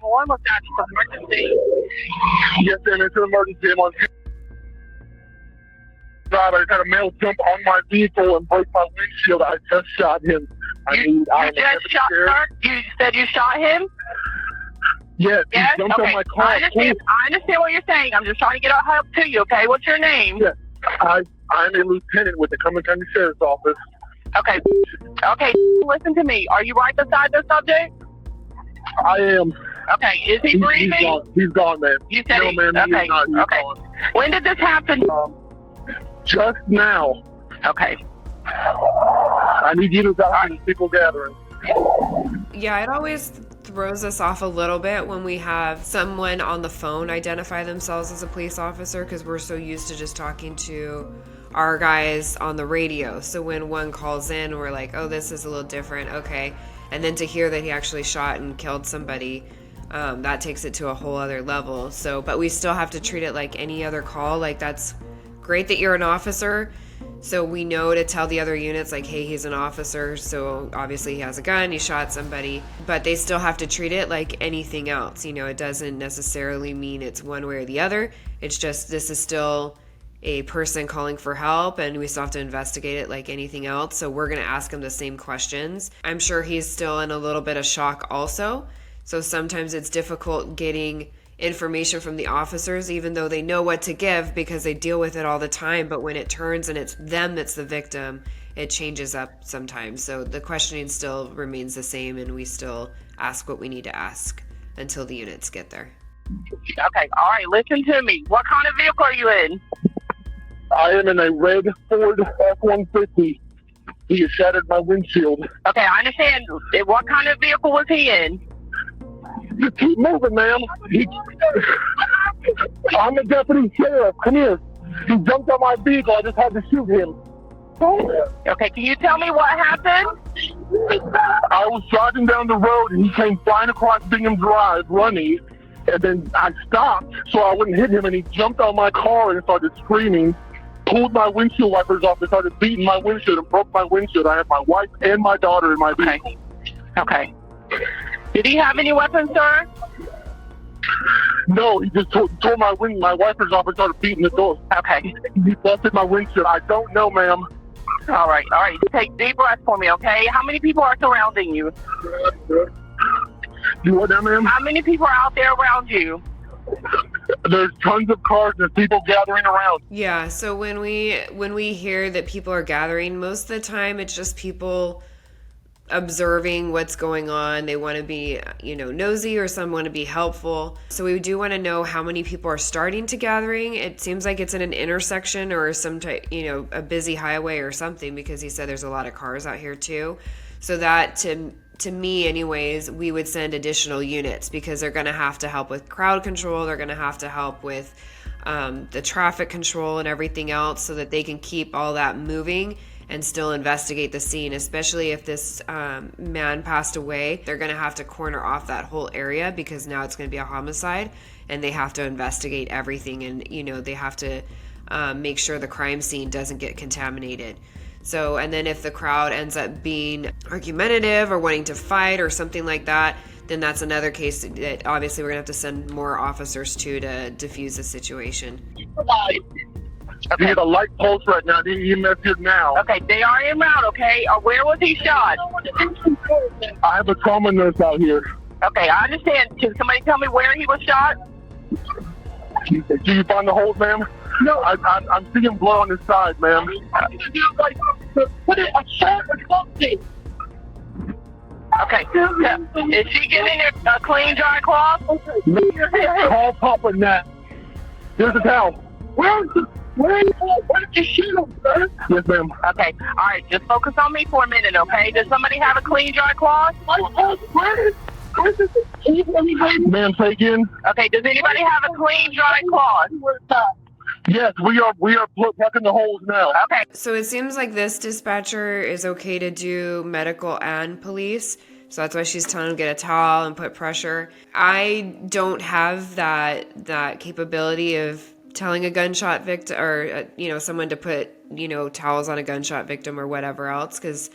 911 was that emergency. Yes, ma'am, it's an emergency. I'm on drive. I just had a male jump on my vehicle and break my windshield. I just shot him. You just shot, sir? You said you shot him? Yes, he jumped on my car. I understand what you're saying. I'm just trying to get our help to you, okay? What's your name? Yes, I'm a lieutenant with the Cumberland County Sheriff's Office. Okay. Okay, listen to me. Are you right beside the subject? I am. Okay, is he breathing? He's gone, man. You said no, ma'am, okay. He's not. He's okay. gone. When did this happen? Just now. Okay. I need you to stop these people gathering. Yeah, it always throws us off a little bit when we have someone on the phone identify themselves as a police officer, because we're so used to just talking to our guys on the radio. So when one calls in, we're like, oh, this is a little different. Okay. And then to hear that he actually shot and killed somebody, that takes it to a whole other level. So, but we still have to treat it like any other call. Like, that's great that you're an officer. So we know to tell the other units, like, hey, he's an officer, so obviously he has a gun, he shot somebody, but they still have to treat it like anything else. You know, it doesn't necessarily mean it's one way or the other. It's just, this is still a person calling for help, and we still have to investigate it like anything else. So we're going to ask him the same questions. I'm sure he's still in a little bit of shock also. So sometimes it's difficult getting information from the officers, even though they know what to give because they deal with it all the time. But when it turns and it's them that's the victim, it changes up sometimes. So the questioning still remains the same, and we still ask what we need to ask until the units get there. Okay, all right, listen to me. What kind of vehicle are you in? I am in a red Ford F-150. He has shattered my windshield. Okay, I understand. What kind of vehicle was he in? Just keep moving, ma'am. I'm the deputy sheriff. Come here. He jumped on my vehicle. I just had to shoot him. Okay, can you tell me what happened? I was driving down the road, and he came flying across Bingham Drive running, and then I stopped so I wouldn't hit him, and he jumped on my car and started screaming, pulled my windshield wipers off, and started beating my windshield and broke my windshield. I had my wife and my daughter in my vehicle. Okay. Did he have any weapons, sir? No, he just tore my wipers off and started beating the door. Okay. He busted my windshield. I don't know, ma'am. All right. Take deep breaths for me, okay? How many people are surrounding you? You what now, ma'am? How many people are out there around you? There's tons of cars and people gathering around. Yeah, so when we hear that people are gathering, most of the time it's just people observing what's going on. They want to be, nosy, or some want to be helpful. So we do want to know how many people are starting to gathering. It seems like it's in an intersection or some type, a busy highway or something, because he said there's a lot of cars out here too. So that to me anyways, we would send additional units, because they're going to have to help with crowd control. They're going to have to help with the traffic control and everything else, so that they can keep all that moving and still investigate the scene. Especially if this man passed away, they're going to have to corner off that whole area, because now it's going to be a homicide, and they have to investigate everything, and they have to make sure the crime scene doesn't get contaminated. So, and then if the crowd ends up being argumentative or wanting to fight or something like that, then that's another case that obviously we're gonna have to send more officers to diffuse the situation. Okay. Need a light pulse right now. Need EMS here now. Okay, they are en route, okay? Where was he shot? I have a trauma nurse out here. Okay, I understand. Can somebody tell me where he was shot? Do you find the holes, ma'am? No. I'm seeing blood on his side, ma'am. Put it a shot or something. Okay. Is she getting a clean, dry cloth? Call Papa Nat. Here's the towel. Where did you shoot him, sir? Yes, ma'am. Okay. All right. Just focus on me for a minute, okay? Does somebody have a clean, dry cloth? Ma'am, say again? Okay. Does anybody have a clean, dry cloth? Yes, we are plugging the holes now. Okay. So it seems like this dispatcher is okay to do medical and police. So that's why she's telling him to get a towel and put pressure. I don't have that capability of telling a gunshot victim or, someone to put, towels on a gunshot victim or whatever else. Because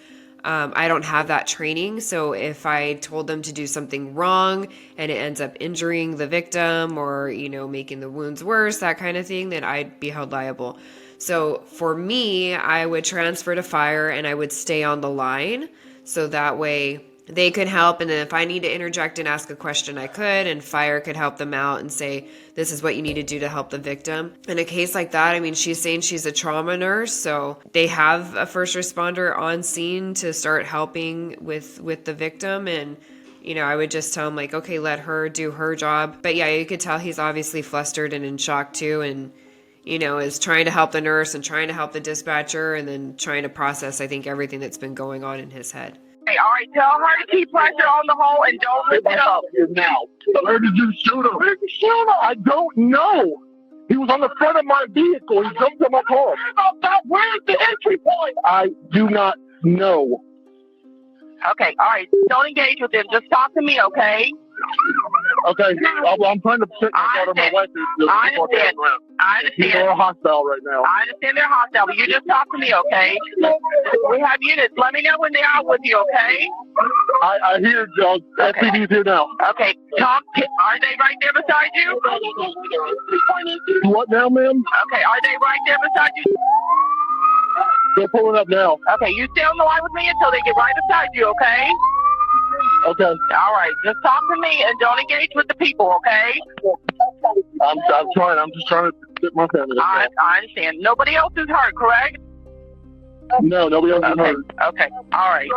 I don't have that training. So if I told them to do something wrong and it ends up injuring the victim or, making the wounds worse, that kind of thing, then I'd be held liable. So for me, I would transfer to fire and I would stay on the line. So that way they could help. And then if I need to interject and ask a question, I could, and fire could help them out and say, this is what you need to do to help the victim. In a case like that, I mean, she's saying she's a trauma nurse. So they have a first responder on scene to start helping with the victim. And, I would just tell him like, okay, let her do her job. But yeah, you could tell he's obviously flustered and in shock too. And, is trying to help the nurse and trying to help the dispatcher and then trying to process, I think, everything that's been going on in his head. Hey, all right, tell her to keep pressure on the hole and don't lift it up. Now, where did you shoot him? Where did you shoot him? I don't know. He was on the front of my vehicle. He jumped in my car. Where's the entry point? I do not know. Okay, all right, don't engage with him. Just talk to me, okay? Okay, I'm trying to protect my daughter. My wife is I understand. They're hostile right now. I understand they're hostile, but you just talk to me, okay? We have units. Let me know when they're out with you, okay? I hear y'all. Okay. SPD's here now. Okay, are they right there beside you? What now, ma'am? Okay, are they right there beside you? They're pulling up now. Okay, you stay on the line with me until they get right beside you, okay? Okay. All right, just talk to me and don't engage with the people, okay? I'm trying. I'm just trying to get my family. I understand. Nobody else is hurt, correct? No, nobody else is hurt. Okay, all right.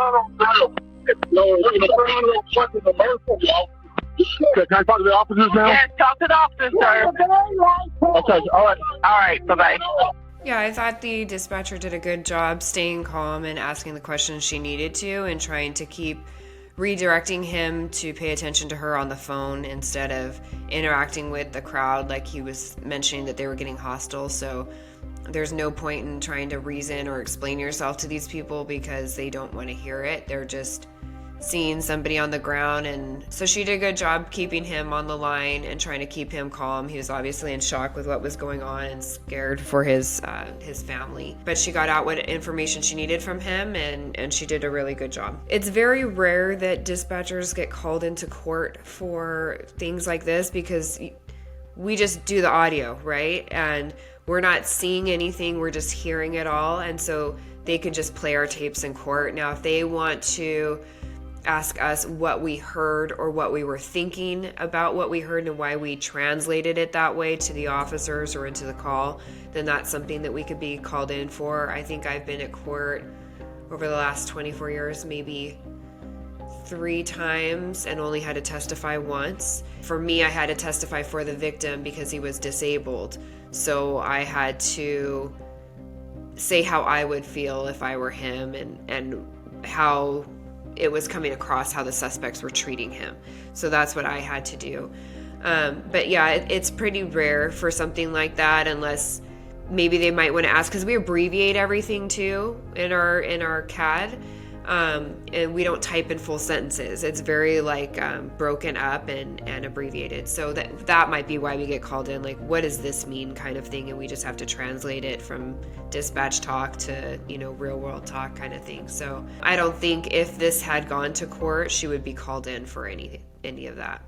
Okay, can I talk to the officers now? Yes, talk to the officers, sir. Okay, all right. All right, bye-bye. Yeah, I thought the dispatcher did a good job staying calm and asking the questions she needed to and trying to keep redirecting him to pay attention to her on the phone instead of interacting with the crowd like he was mentioning that they were getting hostile. So there's no point in trying to reason or explain yourself to these people because they don't want to hear it. They're just seeing somebody on the ground. And so she did a good job keeping him on the line and trying to keep him calm. He was obviously in shock with what was going on and scared for his family. But she got out what information she needed from him and she did a really good job. It's very rare that dispatchers get called into court for things like this because we just do the audio, right? And we're not seeing anything, we're just hearing it all. And so they could just play our tapes in court. Now, if they want to ask us what we heard or what we were thinking about what we heard and why we translated it that way to the officers or into the call, then that's something that we could be called in for. I think I've been at court over the last 24 years, maybe 3 times and only had to testify once. For me, I had to testify for the victim because he was disabled. So I had to say how I would feel if I were him and how it was coming across how the suspects were treating him. So that's what I had to do. But yeah, it's pretty rare for something like that unless maybe they might want to ask, because we abbreviate everything too in our CAD. And we don't type in full sentences. It's very broken up and abbreviated. So that might be why we get called in, like, what does this mean kind of thing? And we just have to translate it from dispatch talk to, real world talk kind of thing. So I don't think if this had gone to court, she would be called in for any of that.